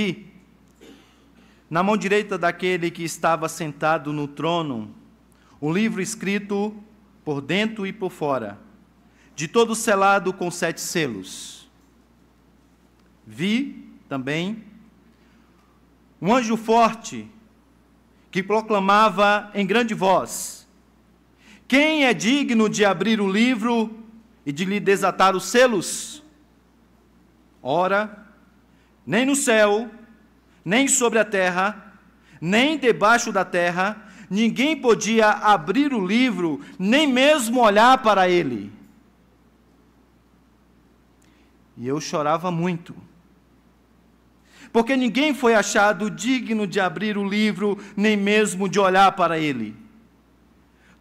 Vi, na mão direita daquele que estava sentado no trono, um livro escrito por dentro e por fora, de todo selado com 7 selos. Vi também um anjo forte que proclamava em grande voz: quem é digno de abrir o livro e de lhe desatar os selos? Ora, nem no céu, nem sobre a terra, nem debaixo da terra, ninguém podia abrir o livro, nem mesmo olhar para ele. E eu chorava muito, porque ninguém foi achado digno de abrir o livro, nem mesmo de olhar para ele.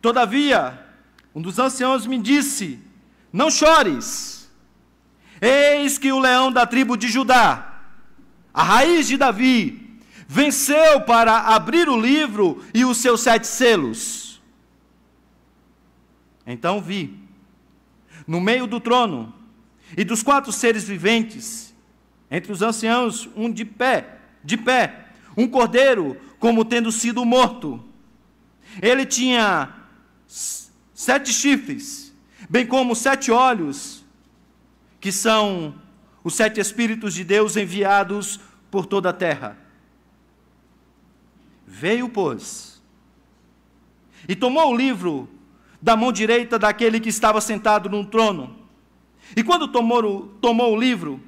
Todavia, um dos anciãos me disse: não chores, eis que o leão da tribo de Judá, a raiz de Davi, venceu para abrir o livro e os seus 7 selos. Então vi, no meio do trono e dos 4 seres viventes, entre os anciãos, um de pé, um cordeiro, como tendo sido morto. Ele tinha 7 chifres, bem como 7 olhos, que são os 7 Espíritos de Deus enviados por toda a terra. Veio, pois, e tomou o livro da mão direita daquele que estava sentado no trono. E quando tomou o livro,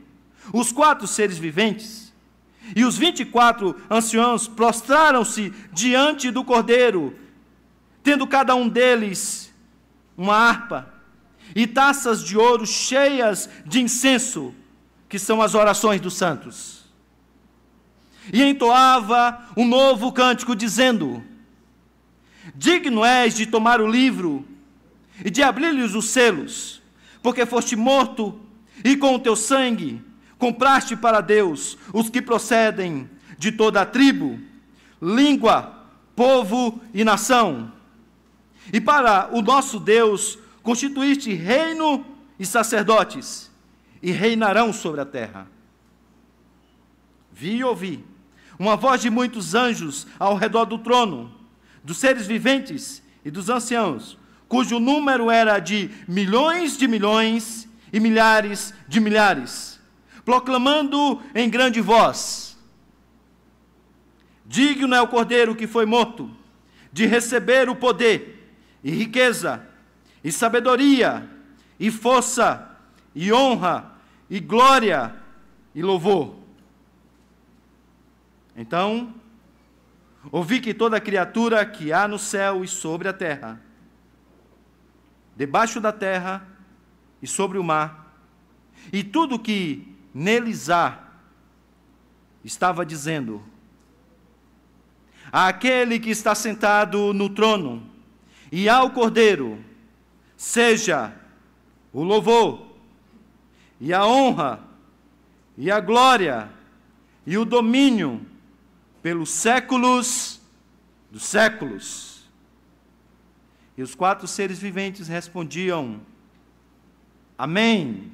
os 4 seres viventes e os 24 anciãos prostraram-se diante do Cordeiro, tendo cada um deles uma harpa e taças de ouro cheias de incenso, que são as orações dos santos. E entoava um novo cântico, dizendo: digno és de tomar o livro e de abrir-lhes os selos, porque foste morto, e com o teu sangue compraste para Deus os que procedem de toda a tribo, língua, povo e nação. E para o nosso Deus constituíste reino e sacerdotes, e reinarão sobre a terra. Vi e ouvi uma voz de muitos anjos ao redor do trono, dos seres viventes e dos anciãos, cujo número era de milhões e milhares de milhares, proclamando em grande voz: digno é o Cordeiro que foi morto de receber o poder e riqueza, e sabedoria, e força, e honra, e glória, e louvor. Então, ouvi que toda criatura que há no céu e sobre a terra, debaixo da terra e sobre o mar, e tudo que neles há, estava dizendo: àquele que está sentado no trono e ao Cordeiro, seja o louvor, e a honra, e a glória, e o domínio, pelos séculos dos séculos. E os 4 seres viventes respondiam: amém.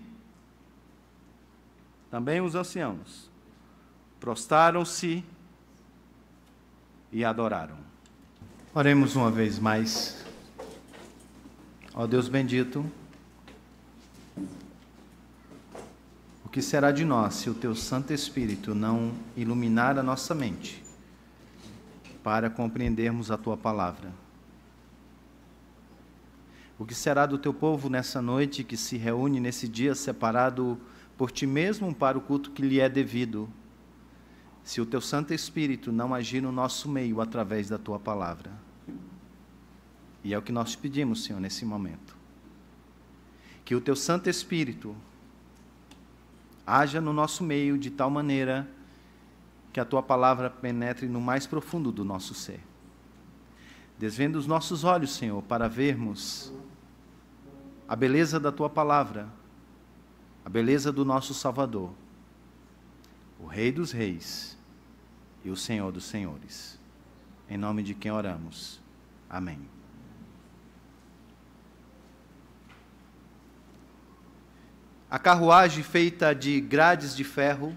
Também os anciãos prostraram-se e adoraram. Oremos uma vez mais. Ó Deus bendito, o que será de nós se o Teu Santo Espírito não iluminar a nossa mente para compreendermos a Tua palavra? O que será do Teu povo nessa noite que se reúne nesse dia separado por Ti mesmo para o culto que lhe é devido, se o Teu Santo Espírito não agir no nosso meio através da Tua palavra? E é o que nós te pedimos, Senhor, nesse momento. Que o Teu Santo Espírito haja no nosso meio de tal maneira que a Tua palavra penetre no mais profundo do nosso ser. Desvenda os nossos olhos, Senhor, para vermos a beleza da Tua palavra, a beleza do nosso Salvador, o Rei dos Reis e o Senhor dos Senhores. Em nome de quem oramos. Amém. A carruagem feita de grades de ferro,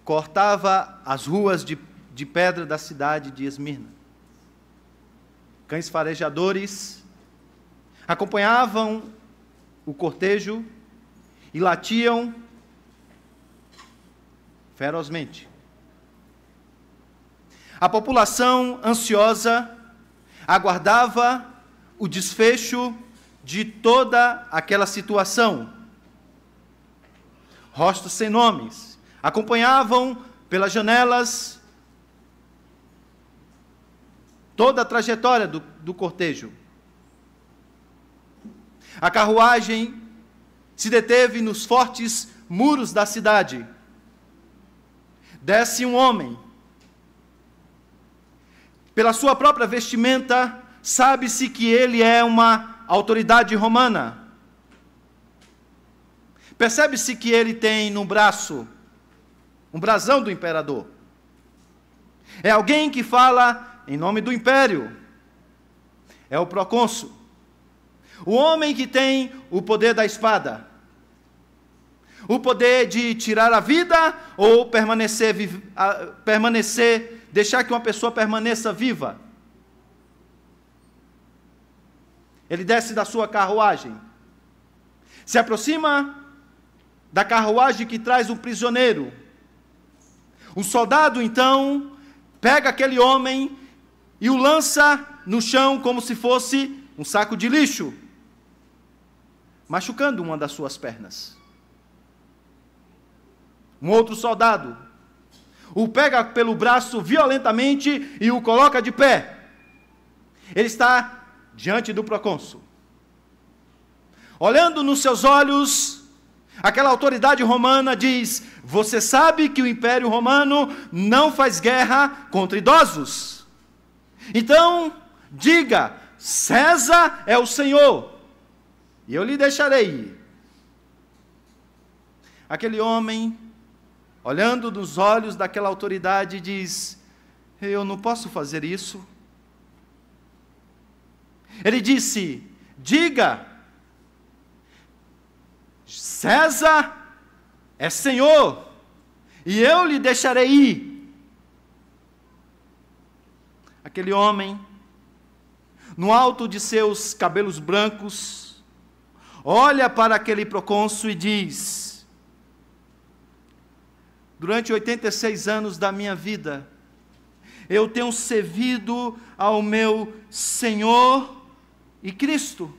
cortava as ruas de pedra da cidade de Esmirna. Cães farejadores acompanhavam o cortejo e latiam ferozmente. A população ansiosa aguardava o desfecho de toda aquela situação. Rostos sem nomes acompanhavam pelas janelas toda a trajetória do cortejo. A carruagem se deteve nos fortes muros da cidade. Desce um homem. Pela sua própria vestimenta, sabe-se que ele é uma autoridade romana. Percebe-se que ele tem no braço um brasão do imperador. É alguém que fala em nome do império. É o procônsul. O homem que tem o poder da espada. O poder de tirar a vida ou deixar que uma pessoa permaneça viva. Ele desce da sua carruagem. Se aproxima da carruagem que traz um prisioneiro. O soldado, então, pega aquele homem e o lança no chão como se fosse um saco de lixo, machucando uma das suas pernas. Um outro soldado o pega pelo braço violentamente e o coloca de pé. Ele está diante do procônsul. Olhando nos seus olhos, aquela autoridade romana diz: você sabe que o Império Romano não faz guerra contra idosos. Então, diga: César é o Senhor, e eu lhe deixarei ir. Aquele homem, olhando nos olhos daquela autoridade, diz: eu não posso fazer isso. Ele disse: diga, César é Senhor, e eu lhe deixarei ir. Aquele homem, no alto de seus cabelos brancos, olha para aquele procônsul e diz: durante 86 anos da minha vida, eu tenho servido ao meu Senhor e Cristo.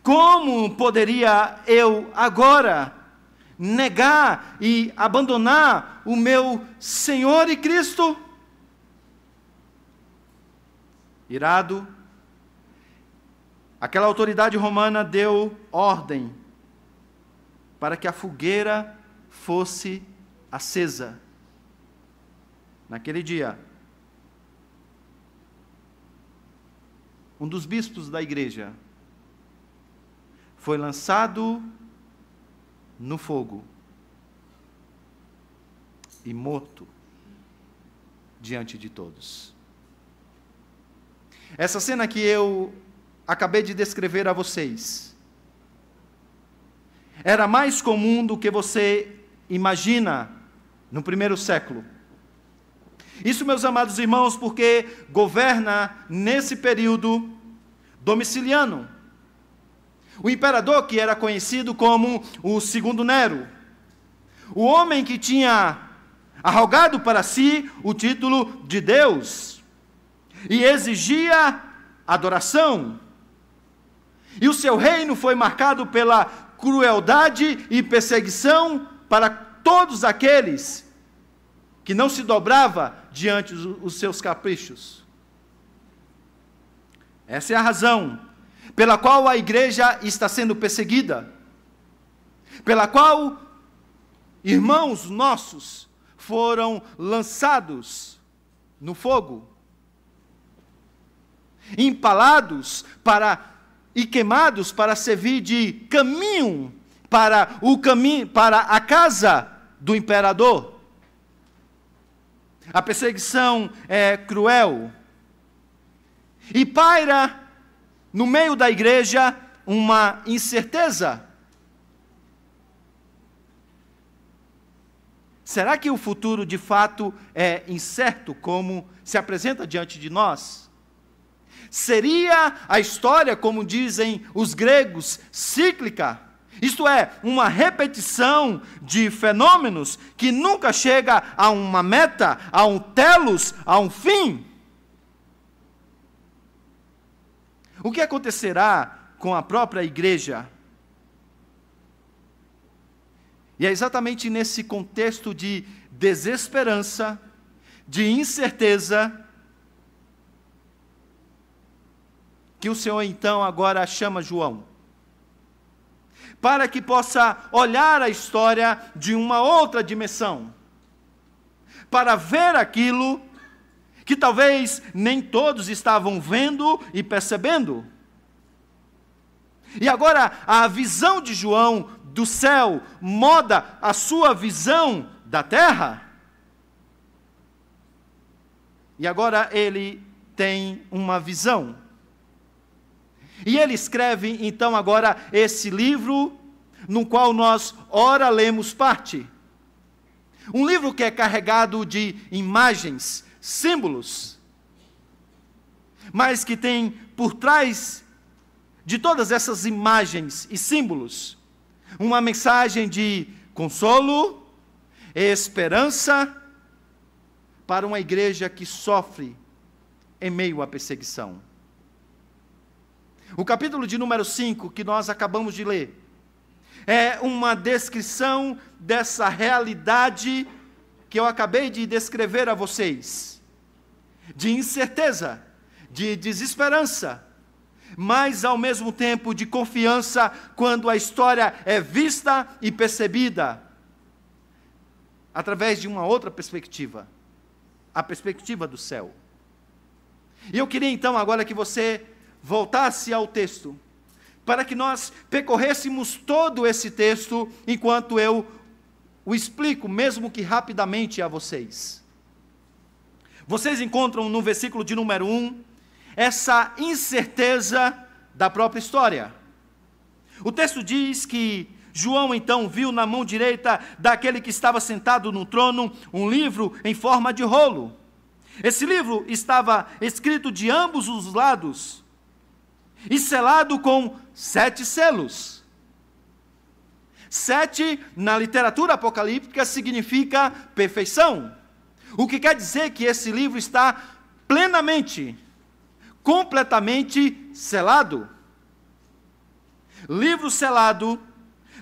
Como poderia eu agora negar e abandonar o meu Senhor e Cristo? Irado, aquela autoridade romana deu ordem para que a fogueira fosse acesa. Naquele dia, um dos bispos da igreja foi lançado no fogo e morto diante de todos. Essa cena que eu acabei de descrever a vocês era mais comum do que você imagina no primeiro século. Isso, meus amados irmãos, porque governa nesse período Domiciliano, o imperador que era conhecido como o segundo Nero, o homem que tinha arrogado para si o título de Deus e exigia adoração. E o seu reino foi marcado pela crueldade e perseguição para todos aqueles que não se dobrava diante dos seus caprichos. Essa é a razão pela qual a igreja está sendo perseguida, pela qual irmãos nossos foram lançados no fogo, empalados e queimados para servir de caminho para a casa do imperador. A perseguição é cruel e paira no meio da igreja uma incerteza. Será que o futuro de fato é incerto como se apresenta diante de nós? Seria a história, como dizem os gregos, cíclica? Isto é, uma repetição de fenômenos que nunca chega a uma meta, a um telos, a um fim? O que acontecerá com a própria igreja? E é exatamente nesse contexto de desesperança, de incerteza, que o Senhor então agora chama João, para que possa olhar a história de uma outra dimensão, para ver aquilo que talvez nem todos estavam vendo e percebendo. E agora a visão de João do céu moda a sua visão da terra. E agora ele tem uma visão. E ele escreve então agora esse livro, no qual nós ora lemos parte. Um livro que é carregado de imagens, símbolos, mas que tem por trás de todas essas imagens e símbolos uma mensagem de consolo, esperança para uma igreja que sofre em meio à perseguição. O capítulo de número 5, que nós acabamos de ler, é uma descrição dessa realidade que eu acabei de descrever a vocês, de incerteza, de desesperança, mas ao mesmo tempo de confiança quando a história é vista e percebida através de uma outra perspectiva, a perspectiva do céu. E eu queria então agora que você voltasse ao texto, para que nós percorrêssemos todo esse texto enquanto eu o explico, mesmo que rapidamente a vocês. Vocês encontram no versículo de número 1, essa incerteza da própria história. O texto diz que João então viu na mão direita daquele que estava sentado no trono um livro em forma de rolo. Esse livro estava escrito de ambos os lados e selado com 7 selos. 7, na literatura apocalíptica, significa perfeição. O que quer dizer que esse livro está plenamente, completamente selado. Livro selado,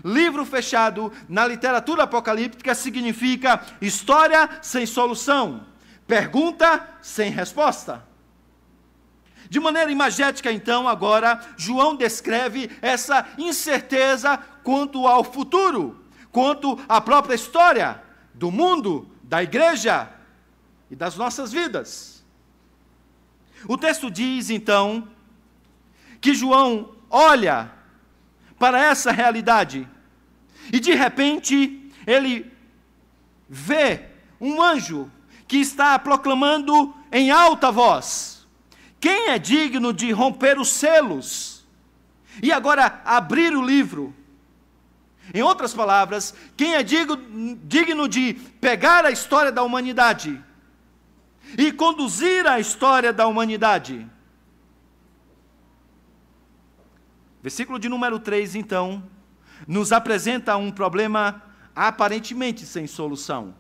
livro fechado, na literatura apocalíptica significa história sem solução, pergunta sem resposta. De maneira imagética, então, agora, João descreve essa incerteza quanto ao futuro, quanto à própria história do mundo, da igreja e das nossas vidas. O texto diz, então, que João olha para essa realidade e, de repente, ele vê um anjo que está proclamando em alta voz: quem é digno de romper os selos e agora abrir o livro? Em outras palavras, quem é digno de pegar a história da humanidade e conduzir a história da humanidade? Versículo de número 3, então, nos apresenta um problema aparentemente sem solução.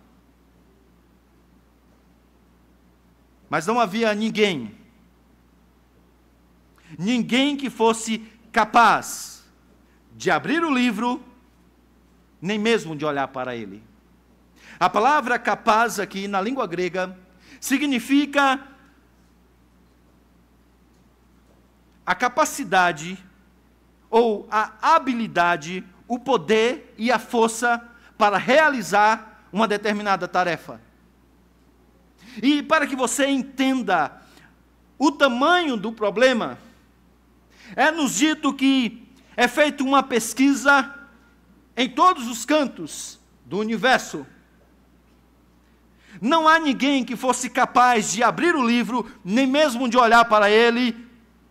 Mas não havia ninguém que fosse capaz de abrir o livro, nem mesmo de olhar para ele. A palavra capaz aqui na língua grega significa a capacidade ou a habilidade, o poder e a força para realizar uma determinada tarefa. E para que você entenda o tamanho do problema, é-nos dito que é feita uma pesquisa em todos os cantos do universo. Não há ninguém que fosse capaz de abrir o livro, nem mesmo de olhar para ele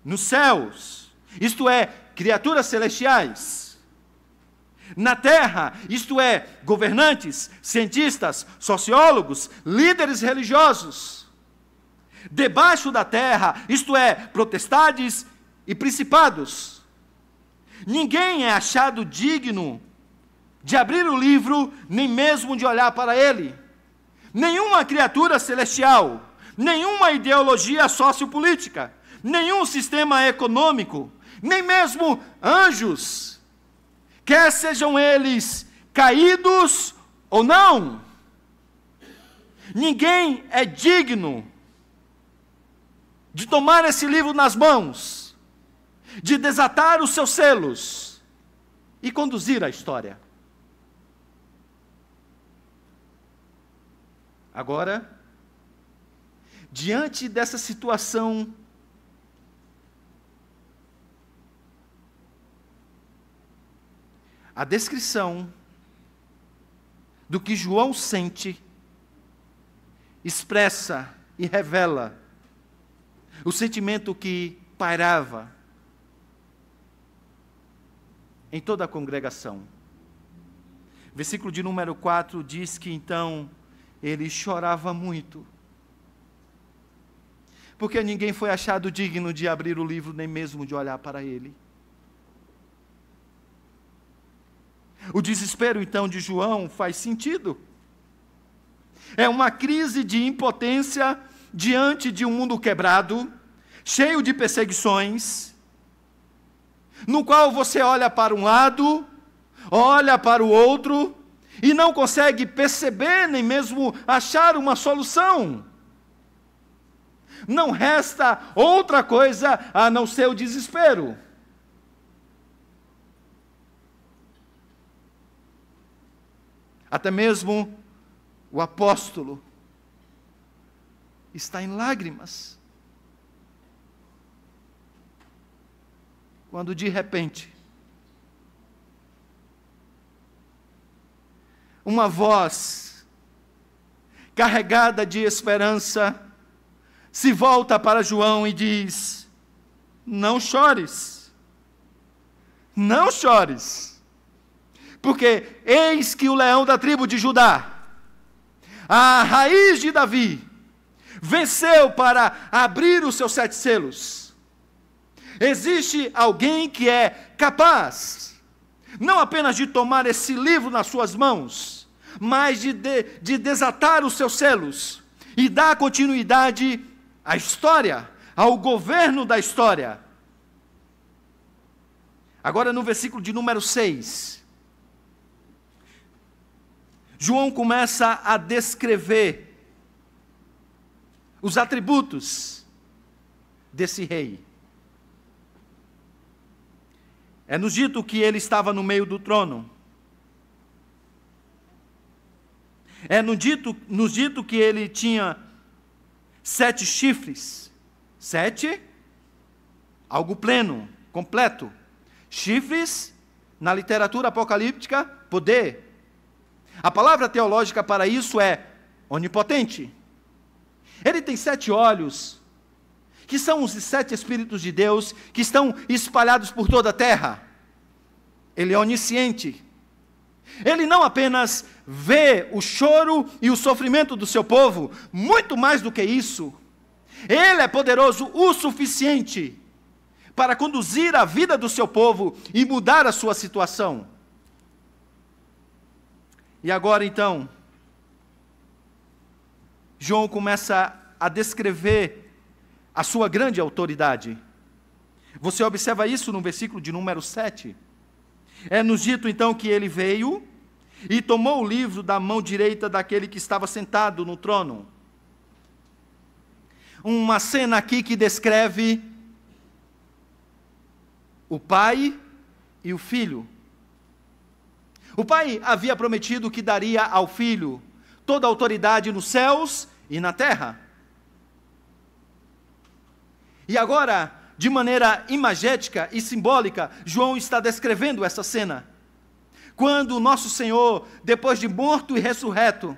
nos céus. Isto é, criaturas celestiais. Na terra, isto é, governantes, cientistas, sociólogos, líderes religiosos. Debaixo da terra, isto é, potestades e principados. Ninguém é achado digno de abrir o livro, nem mesmo de olhar para ele. Nenhuma criatura celestial, nenhuma ideologia sociopolítica, nenhum sistema econômico, nem mesmo anjos, quer sejam eles caídos ou não, ninguém é digno de tomar esse livro nas mãos, de desatar os seus selos e conduzir a história. Agora, diante dessa situação, a descrição do que João sente expressa e revela o sentimento que pairava em toda a congregação. Versículo de número 4 diz que então ele chorava muito, porque ninguém foi achado digno de abrir o livro, nem mesmo de olhar para ele. O desespero, então, de João faz sentido. É uma crise de impotência diante de um mundo quebrado, cheio de perseguições, no qual você olha para um lado, olha para o outro, e não consegue perceber, nem mesmo achar uma solução. Não resta outra coisa a não ser o desespero. Até mesmo o apóstolo está em lágrimas, quando de repente uma voz carregada de esperança se volta para João e diz: não chores, não chores, porque eis que o leão da tribo de Judá, a raiz de Davi, venceu para abrir os seus 7 selos. Existe alguém que é capaz, não apenas de tomar esse livro nas suas mãos, mas de desatar os seus selos e dar continuidade à história, ao governo da história. Agora no versículo de número 6, João começa a descrever os atributos desse rei. É nos dito que ele estava no meio do trono. É nos dito que ele tinha 7 chifres. 7, algo pleno, completo. Chifres, na literatura apocalíptica, poder. A palavra teológica para isso é onipotente. Ele tem 7 olhos, que são os 7 Espíritos de Deus, que estão espalhados por toda a terra. Ele é onisciente. Ele não apenas vê o choro e o sofrimento do seu povo, muito mais do que isso. Ele é poderoso o suficiente para conduzir a vida do seu povo e mudar a sua situação. E agora então, João começa a descrever a sua grande autoridade. Você observa isso no versículo de número 7. É nos dito então que ele veio e tomou o livro da mão direita daquele que estava sentado no trono. Uma cena aqui que descreve o pai e o filho. O pai havia prometido que daria ao filho toda a autoridade nos céus e na terra. E agora, de maneira imagética e simbólica, João está descrevendo essa cena. Quando o nosso Senhor, depois de morto e ressurreto,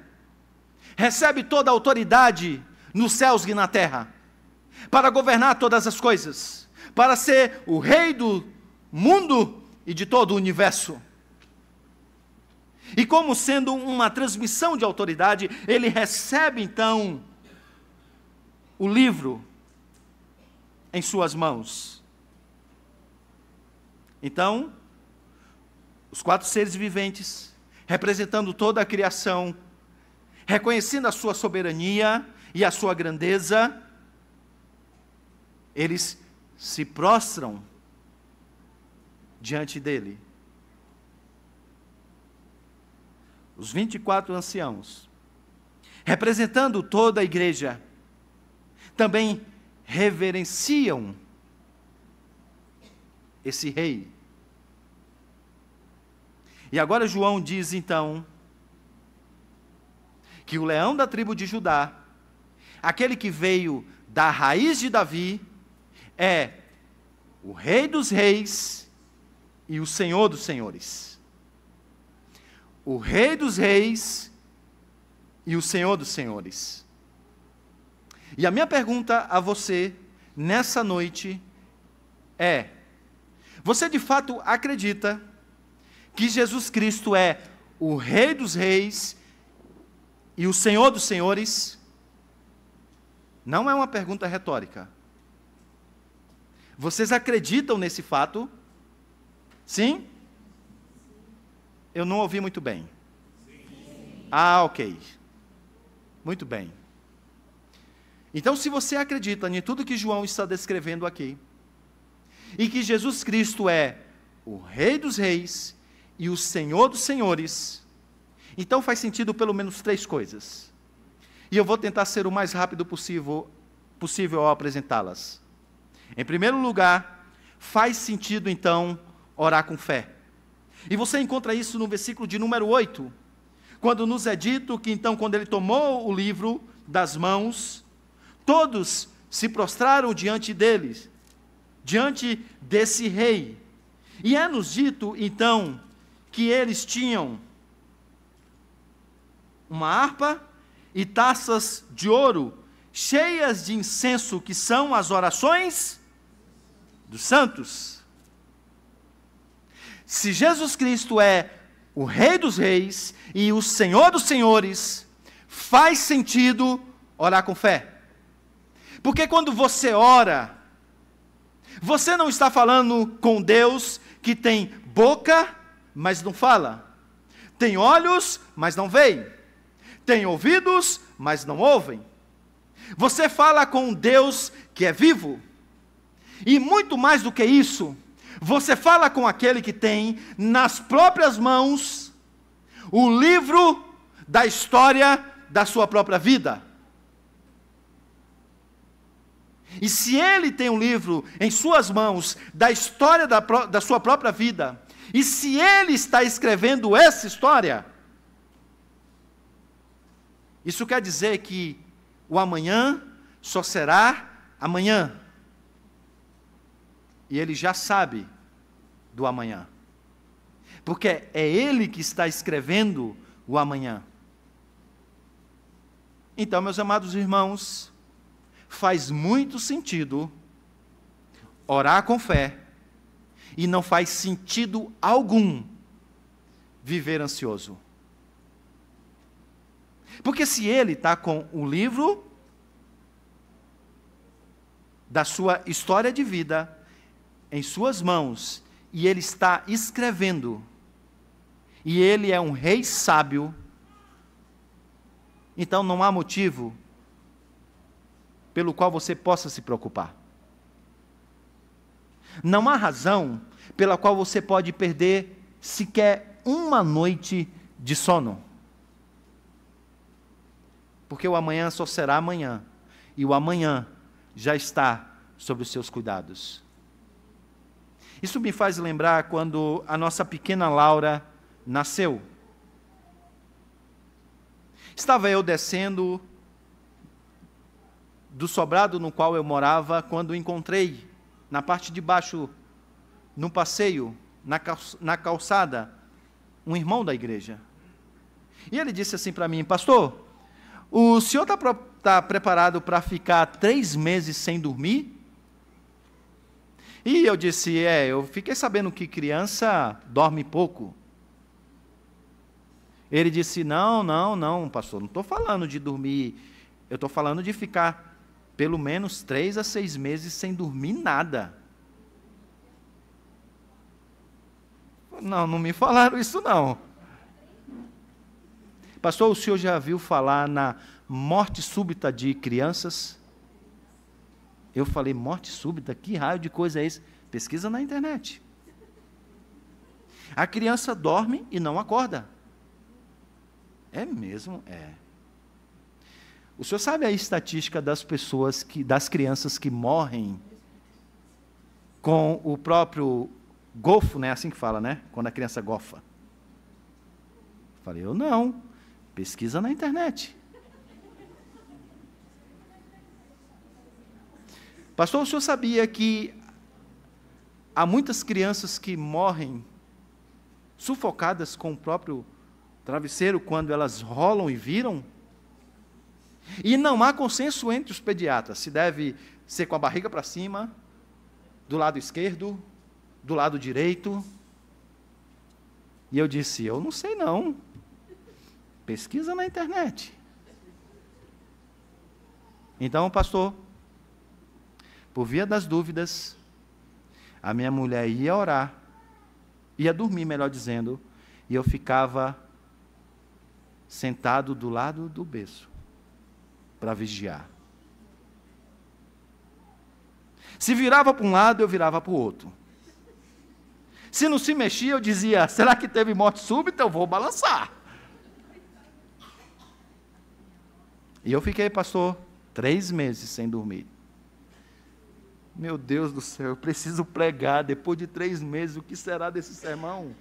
recebe toda a autoridade nos céus e na terra, para governar todas as coisas, para ser o rei do mundo e de todo o universo. E como sendo uma transmissão de autoridade, ele recebe então o livro em suas mãos. Então, os 4 seres viventes, representando toda a criação, reconhecendo a sua soberania e a sua grandeza, eles se prostram diante dele. Os 24 anciãos, representando toda a igreja, também reverenciam esse rei. E agora João diz então que o leão da tribo de Judá, aquele que veio da raiz de Davi, é o Rei dos Reis e o Senhor dos Senhores. O Rei dos Reis e o Senhor dos Senhores. E a minha pergunta a você, nessa noite, é: você de fato acredita que Jesus Cristo é o Rei dos Reis e o Senhor dos Senhores? Não é uma pergunta retórica. Vocês acreditam nesse fato? Sim? Eu não ouvi muito bem. Ah, ok. Muito bem. Então, se você acredita em tudo que João está descrevendo aqui, e que Jesus Cristo é o Rei dos Reis e o Senhor dos Senhores, então faz sentido pelo menos 3 coisas. E eu vou tentar ser o mais rápido possível ao apresentá-las. Em primeiro lugar, faz sentido então orar com fé. E você encontra isso no versículo de número 8, quando nos é dito que então, quando ele tomou o livro das mãos, todos se prostraram diante deles, diante desse rei. E é-nos dito então que eles tinham uma harpa e taças de ouro cheias de incenso, que são as orações dos santos. Se Jesus Cristo é o Rei dos Reis e o Senhor dos Senhores, faz sentido orar com fé. Porque quando você ora, você não está falando com Deus que tem boca, mas não fala. Tem olhos, mas não veem. Tem ouvidos, mas não ouvem. Você fala com um Deus que é vivo. E muito mais do que isso, você fala com aquele que tem nas próprias mãos o livro da história da sua própria vida. E se ele tem um livro em suas mãos da história da sua própria vida, e se ele está escrevendo essa história, isso quer dizer que o amanhã só será amanhã. E ele já sabe do amanhã. Porque é ele que está escrevendo o amanhã. Então, meus amados irmãos, faz muito sentido orar com fé, e não faz sentido algum viver ansioso. Porque se ele está com o livro da sua história de vida em suas mãos, e ele está escrevendo, e ele é um rei sábio, então não há motivo pelo qual você possa se preocupar. Não há razão pela qual você pode perder sequer uma noite de sono. Porque o amanhã só será amanhã, e o amanhã já está sob os seus cuidados. Isso me faz lembrar quando a nossa pequena Laura nasceu. Estava eu descendo do sobrado no qual eu morava, quando encontrei, na parte de baixo, no passeio, na calçada, um irmão da igreja. E ele disse assim para mim: pastor, o senhor está preparado para ficar 3 meses sem dormir? E eu disse: eu fiquei sabendo que criança dorme pouco. Ele disse, não, pastor, não estou falando de dormir, eu estou falando de ficar pelo menos 3 a 6 meses sem dormir nada. Não me falaram isso não. Pastor, o senhor já viu falar na morte súbita de crianças? Eu falei, morte súbita? Que raio de coisa é isso? Pesquisa na internet. A criança dorme e não acorda. É mesmo? É. O senhor sabe a estatística das das crianças que morrem com o próprio gofo, né? Assim que fala, né? Quando a criança gofa. Falei, eu não. Pesquisa na internet. Pastor, o senhor sabia que há muitas crianças que morrem sufocadas com o próprio travesseiro quando elas rolam e viram? E não há consenso entre os pediatras se deve ser com a barriga para cima, do lado esquerdo, do lado direito. E eu disse, eu não sei não. Pesquisa na internet. Então, pastor, por via das dúvidas, a minha mulher ia orar, ia dormir, melhor dizendo, e eu ficava sentado do lado do berço para vigiar. Se virava para um lado, eu virava para o outro. Se não se mexia, eu dizia, será que teve morte súbita? Eu vou balançar. E eu fiquei, pastor, 3 meses sem dormir. Meu Deus do céu, eu preciso pregar, depois de 3 meses, o que será desse sermão?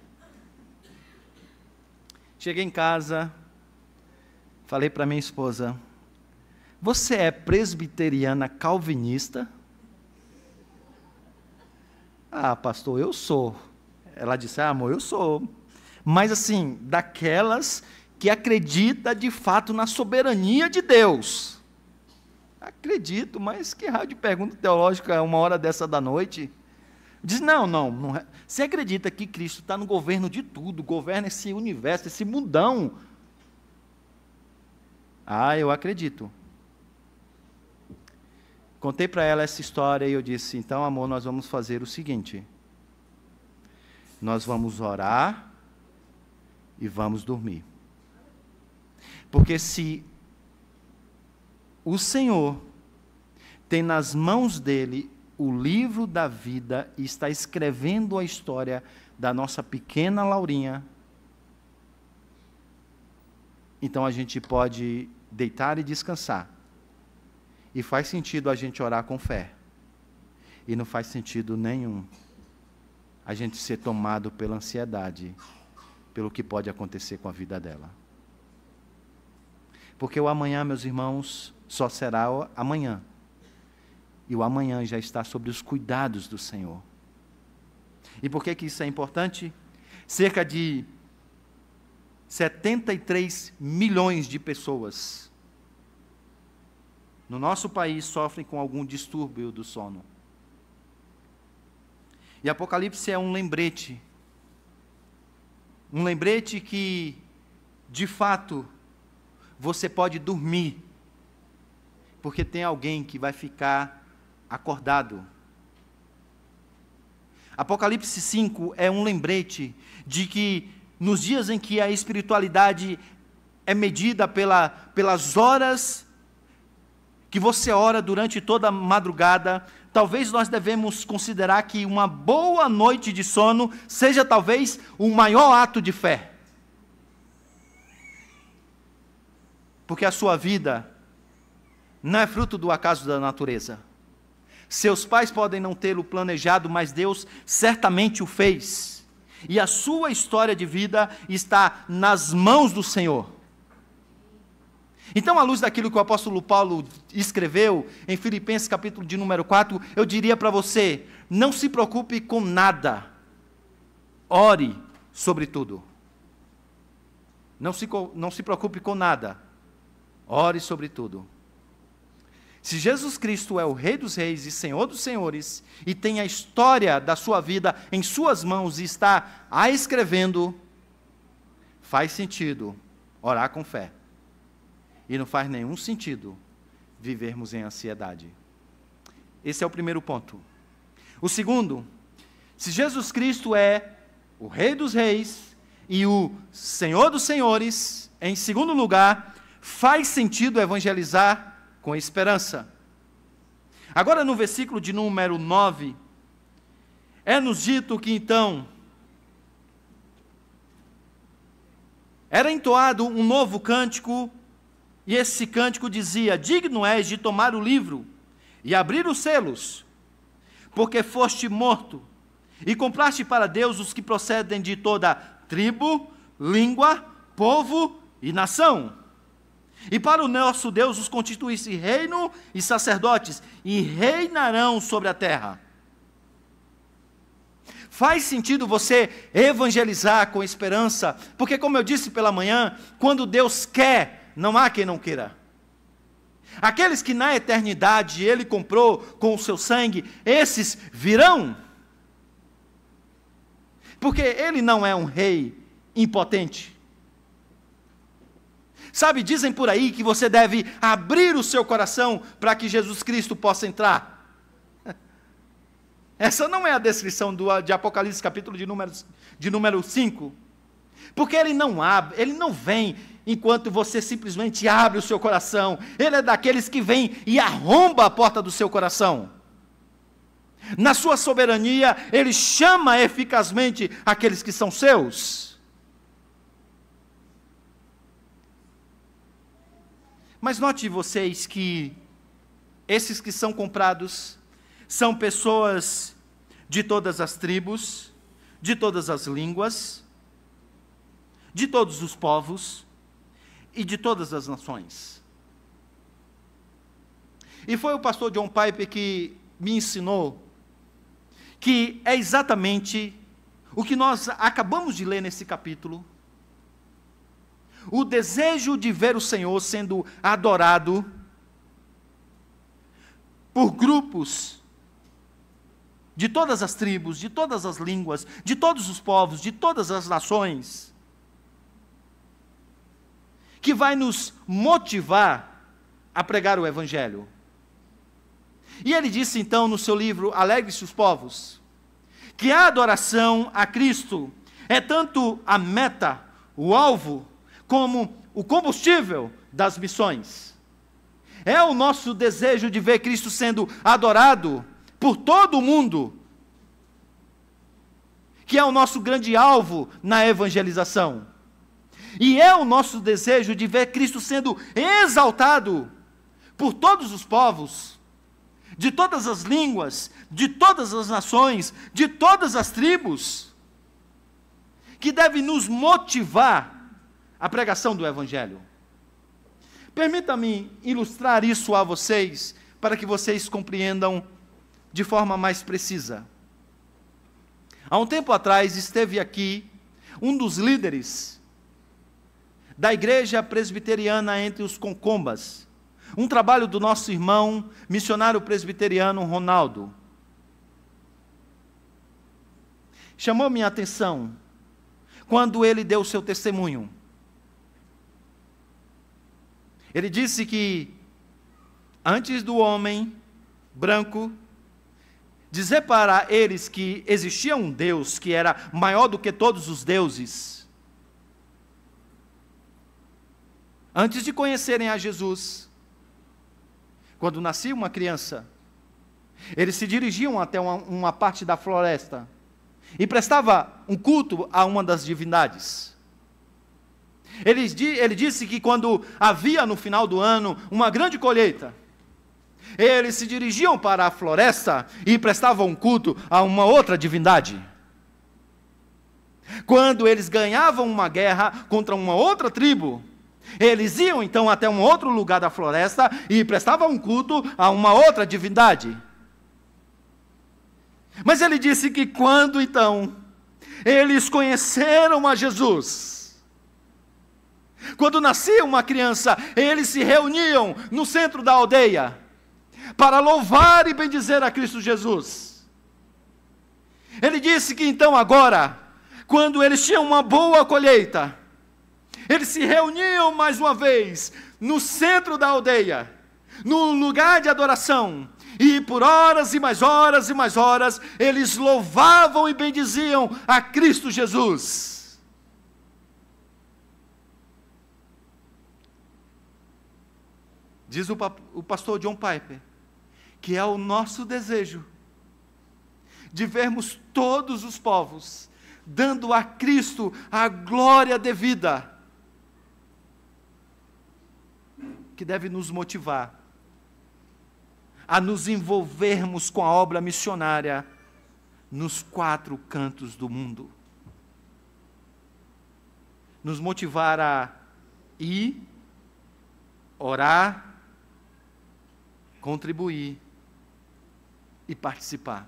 Cheguei em casa, falei para minha esposa, você é presbiteriana calvinista? Ah, pastor, eu sou. Ela disse, amor, eu sou. Mas assim, daquelas que acredita de fato na soberania de Deus. Acredito, mas que raio de pergunta teológica 1h dessa da noite? Diz, não. Você acredita que Cristo está no governo de tudo, governa esse universo, esse mundão? Ah, eu acredito. Contei para ela essa história e eu disse, então, amor, nós vamos fazer o seguinte. Nós vamos orar e vamos dormir. Porque se o Senhor tem nas mãos dele o livro da vida e está escrevendo a história da nossa pequena Laurinha, então a gente pode deitar e descansar. E faz sentido a gente orar com fé. E não faz sentido nenhum a gente ser tomado pela ansiedade, pelo que pode acontecer com a vida dela. Porque o amanhã, meus irmãos, só será o amanhã. E o amanhã já está sobre os cuidados do Senhor. E por que isso é importante? Cerca de 73 milhões de pessoas no nosso país sofrem com algum distúrbio do sono. E Apocalipse é um lembrete que, de fato, você pode dormir, porque tem alguém que vai ficar acordado. Apocalipse 5 é um lembrete de que, nos dias em que a espiritualidade é medida pelas horas que você ora durante toda a madrugada, talvez nós devemos considerar que uma boa noite de sono seja talvez o maior ato de fé. Porque a sua vida não é fruto do acaso da natureza. Seus pais podem não tê-lo planejado, mas Deus certamente o fez. E a sua história de vida está nas mãos do Senhor. Então, à luz daquilo que o apóstolo Paulo escreveu em Filipenses capítulo de número 4, eu diria para você, não se preocupe com nada, ore sobre tudo. Não se preocupe com nada, ore sobre tudo. Se Jesus Cristo é o Rei dos Reis e Senhor dos Senhores, e tem a história da sua vida em suas mãos e está a escrevendo, faz sentido orar com fé. E não faz nenhum sentido vivermos em ansiedade. Esse é o primeiro ponto. O segundo, se Jesus Cristo é o Rei dos Reis e o Senhor dos Senhores, em segundo lugar, faz sentido evangelizar com esperança. Agora, no versículo de número 9, é-nos dito que então era entoado um novo cântico, e esse cântico dizia: digno és de tomar o livro e abrir os selos, porque foste morto, e compraste para Deus os que procedem de toda tribo, língua, povo e nação. E para o nosso Deus os constituísse reino e sacerdotes, e reinarão sobre a terra. Faz sentido você evangelizar com esperança, porque, como eu disse pela manhã, quando Deus quer, não há quem não queira. Aqueles que na eternidade Ele comprou com o seu sangue, esses virão. Porque Ele não é um rei impotente. Sabe, dizem por aí que você deve abrir o seu coração para que Jesus Cristo possa entrar. Essa não é a descrição de Apocalipse, capítulo de número 5. Porque Ele não abre, Ele não vem enquanto você simplesmente abre o seu coração. Ele é daqueles que vem e arromba a porta do seu coração. Na sua soberania, Ele chama eficazmente aqueles que são seus. Mas note vocês que esses que são comprados são pessoas de todas as tribos, de todas as línguas, de todos os povos e de todas as nações. E foi o pastor John Piper que me ensinou que é exatamente o que nós acabamos de ler nesse capítulo. O desejo de ver o Senhor sendo adorado por grupos de todas as tribos, de todas as línguas, de todos os povos, de todas as nações, que vai nos motivar a pregar o Evangelho. E ele disse então no seu livro Alegre-se os Povos, que a adoração a Cristo é tanto a meta, o alvo, como o combustível das missões. É o nosso desejo de ver Cristo sendo adorado por todo o mundo, que é o nosso grande alvo na evangelização. E é o nosso desejo de ver Cristo sendo exaltado por todos os povos, de todas as línguas, de todas as nações, de todas as tribos, que deve nos motivar a pregação do Evangelho. Permita-me ilustrar isso a vocês, para que vocês compreendam de forma mais precisa. Há um tempo atrás esteve aqui um dos líderes da igreja presbiteriana entre os Concombas, um trabalho do nosso irmão missionário presbiteriano Ronaldo. Chamou minha atenção quando ele deu o seu testemunho. Ele disse que antes do homem branco dizer para eles que existia um Deus que era maior do que todos os deuses, antes de conhecerem a Jesus, quando nascia uma criança, eles se dirigiam até uma parte da floresta e prestava um culto a uma das divindades. Ele disse que quando havia no final do ano uma grande colheita, eles se dirigiam para a floresta e prestavam um culto a uma outra divindade. Quando eles ganhavam uma guerra contra uma outra tribo, eles iam então até um outro lugar da floresta e prestavam um culto a uma outra divindade. Mas ele disse que quando então eles conheceram a Jesus, quando nascia uma criança, eles se reuniam no centro da aldeia para louvar e bendizer a Cristo Jesus. Ele disse que então agora, quando eles tinham uma boa colheita, Eles se reuniam mais uma vez no centro da aldeia, no lugar de adoração, e por horas e mais horas e mais horas, eles louvavam e bendiziam a Cristo Jesus. Diz o pastor John Piper, que é o nosso desejo de vermos todos os povos dando a Cristo a glória devida, que deve nos motivar a nos envolvermos com a obra missionária nos 4 cantos do mundo. Nos motivar a ir, orar, contribuir e participar.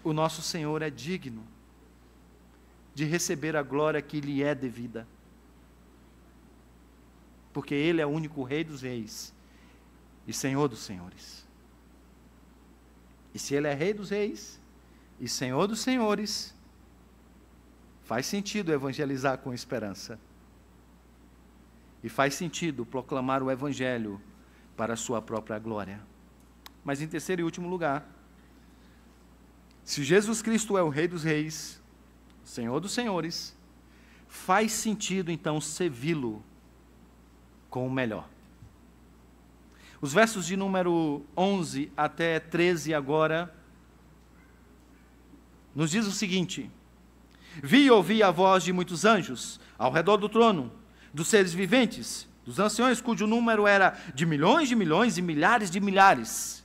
O nosso Senhor é digno de receber a glória que lhe é devida, porque Ele é o único Rei dos Reis e Senhor dos Senhores. E se Ele é Rei dos Reis e Senhor dos Senhores, faz sentido evangelizar com esperança. E faz sentido proclamar o Evangelho para a sua própria glória. Mas em terceiro e último lugar, se Jesus Cristo é o Rei dos Reis, Senhor dos Senhores, faz sentido então servi-lo com o melhor. Os versos de número 11 até 13 agora, nos diz o seguinte: vi e ouvi a voz de muitos anjos ao redor do trono, dos seres viventes, dos anciões, cujo número era de milhões e milhares de milhares,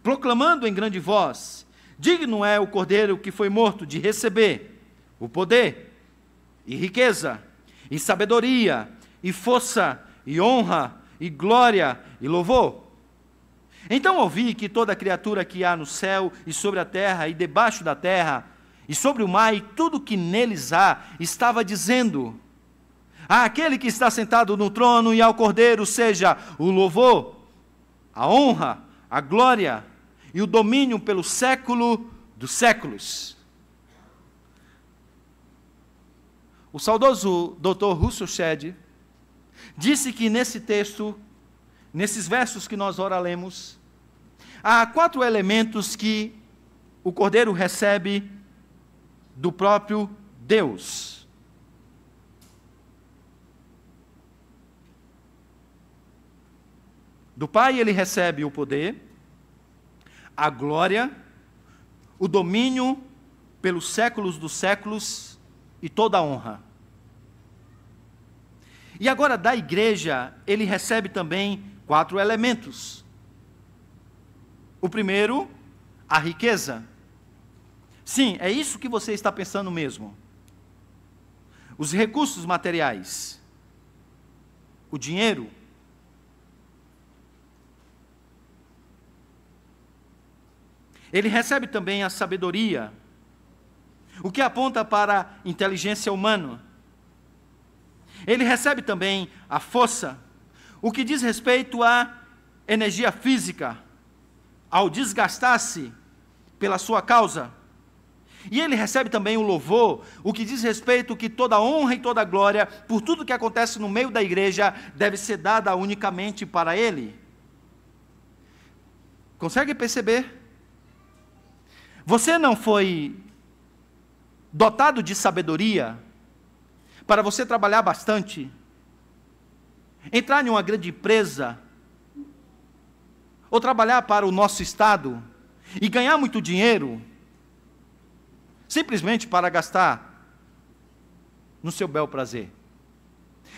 proclamando em grande voz: digno é o Cordeiro que foi morto de receber o poder, e riqueza, e sabedoria, e força, e honra, e glória, e louvor. Então ouvi que toda criatura que há no céu, e sobre a terra, e debaixo da terra, e sobre o mar, e tudo que neles há, estava dizendo: àquele que está sentado no trono e ao Cordeiro seja o louvor, a honra, a glória e o domínio pelo século dos séculos. O saudoso Dr. Russell Shedd disse que nesse texto, nesses versos que nós ora lemos, há 4 elementos que o Cordeiro recebe do próprio Deus. Do Pai ele recebe o poder, a glória, o domínio pelos séculos dos séculos e toda a honra. E agora da igreja ele recebe também 4 elementos. O primeiro, a riqueza. Sim, é isso que você está pensando mesmo. Os recursos materiais, o dinheiro. Ele recebe também a sabedoria, o que aponta para a inteligência humana. Ele recebe também a força, o que diz respeito à energia física, ao desgastar-se pela sua causa. E ele recebe também o louvor, o que diz respeito que toda honra e toda glória, por tudo que acontece no meio da igreja, deve ser dada unicamente para ele. Consegue perceber? Você não foi dotado de sabedoria para você trabalhar bastante, entrar em uma grande empresa, ou trabalhar para o nosso estado e ganhar muito dinheiro, simplesmente para gastar no seu bel prazer.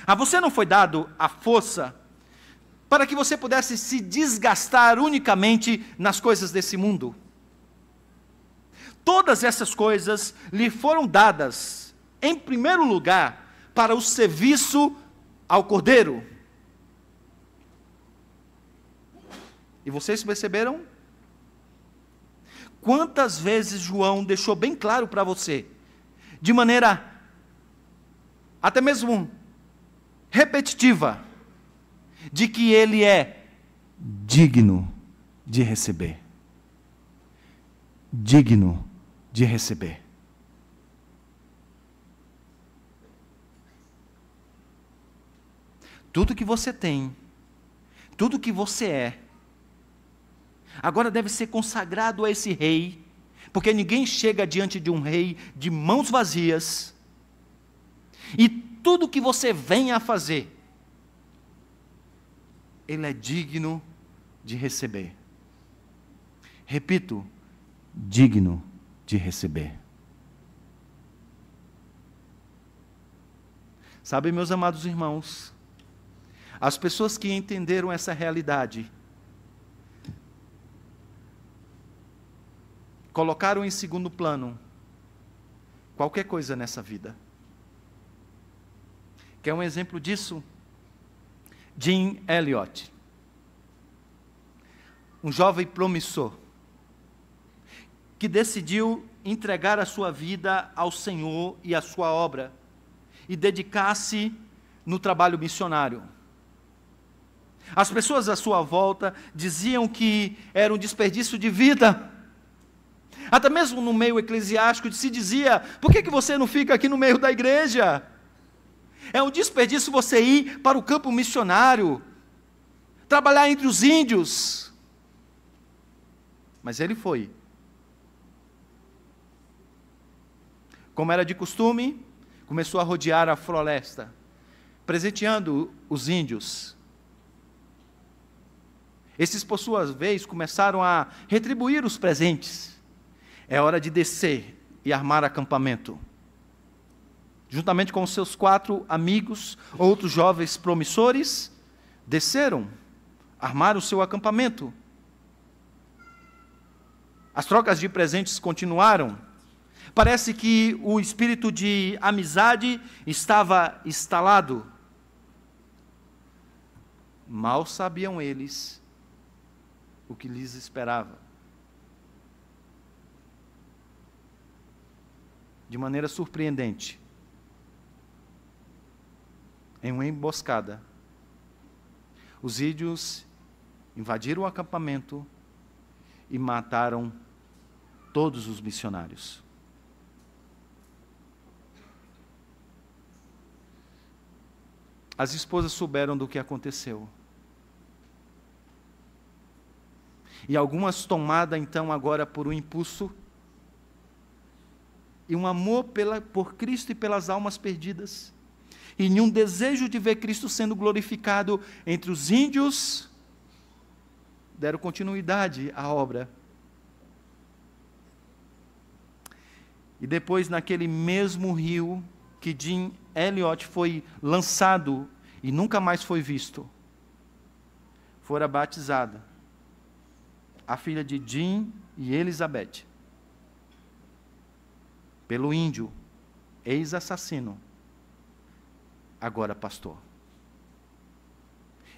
A você não foi dado a força para que você pudesse se desgastar unicamente nas coisas desse mundo. Todas essas coisas lhe foram dadas, em primeiro lugar, para o serviço ao Cordeiro. E vocês perceberam? Quantas vezes João deixou bem claro para você, de maneira até mesmo repetitiva, de que ele é digno de receber. Digno de receber. tudo que você tem, tudo que você é, agora deve ser consagrado a esse rei, porque ninguém chega diante de um rei de mãos vazias, e tudo que você venha a fazer, ele é digno de receber. Repito, digno de receber. Sabe, meus amados irmãos, as pessoas que entenderam essa realidade, colocaram em segundo plano qualquer coisa nessa vida. Quer um exemplo disso? Jim Elliot, um jovem promissor, que decidiu entregar a sua vida ao Senhor e à sua obra, e dedicar-se no trabalho missionário. As pessoas à sua volta diziam que era um desperdício de vida. Até mesmo no meio eclesiástico se dizia: por que você não fica aqui no meio da igreja? É um desperdício você ir para o campo missionário, trabalhar entre os índios. Mas ele foi. Como era de costume, começou a rodear a floresta, presenteando os índios. Esses, por sua vez, começaram a retribuir os presentes. É hora de descer e armar acampamento. Juntamente com os seus 4 amigos, outros jovens promissores, desceram, armaram o seu acampamento. As trocas de presentes continuaram. Parece que o espírito de amizade estava instalado. Mal sabiam eles o que lhes esperava. De maneira surpreendente, em uma emboscada, os índios invadiram o acampamento e mataram todos os missionários. As esposas souberam do que aconteceu. E algumas tomadas então agora por um impulso e um amor por Cristo e pelas almas perdidas, e em um desejo de ver Cristo sendo glorificado entre os índios, deram continuidade à obra. E depois, naquele mesmo rio que Jim Elliot foi lançado e nunca mais foi visto, fora batizada a filha de Jim e Elizabeth pelo índio, ex-assassino, agora pastor.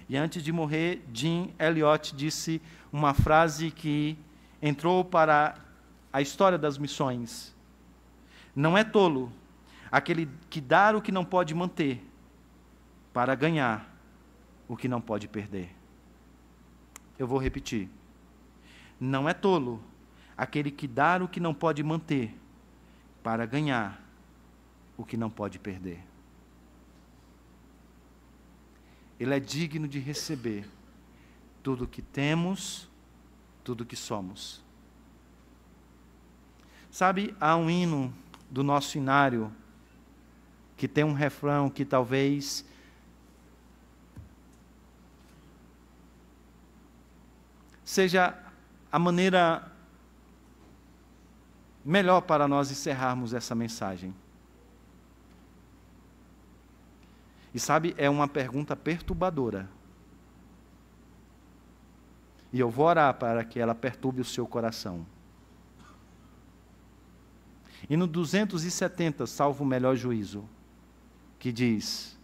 E antes de morrer, Jim Elliot disse uma frase que entrou para a história das missões: não é tolo aquele que dá o que não pode manter para ganhar o que não pode perder. Eu vou repetir. Não é tolo aquele que dá o que não pode manter para ganhar o que não pode perder. Ele é digno de receber tudo o que temos, tudo o que somos. Sabe, há um hino do nosso hinário que tem um refrão que talvez seja a maneira melhor para nós encerrarmos essa mensagem. E sabe, é uma pergunta perturbadora. E eu vou orar para que ela perturbe o seu coração. E no 270, salvo o melhor juízo, que diz: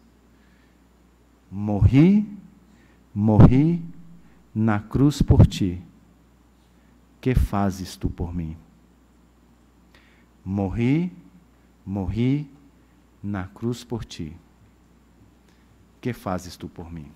morri na cruz por ti, que fazes tu por mim? Morri na cruz por ti, que fazes tu por mim?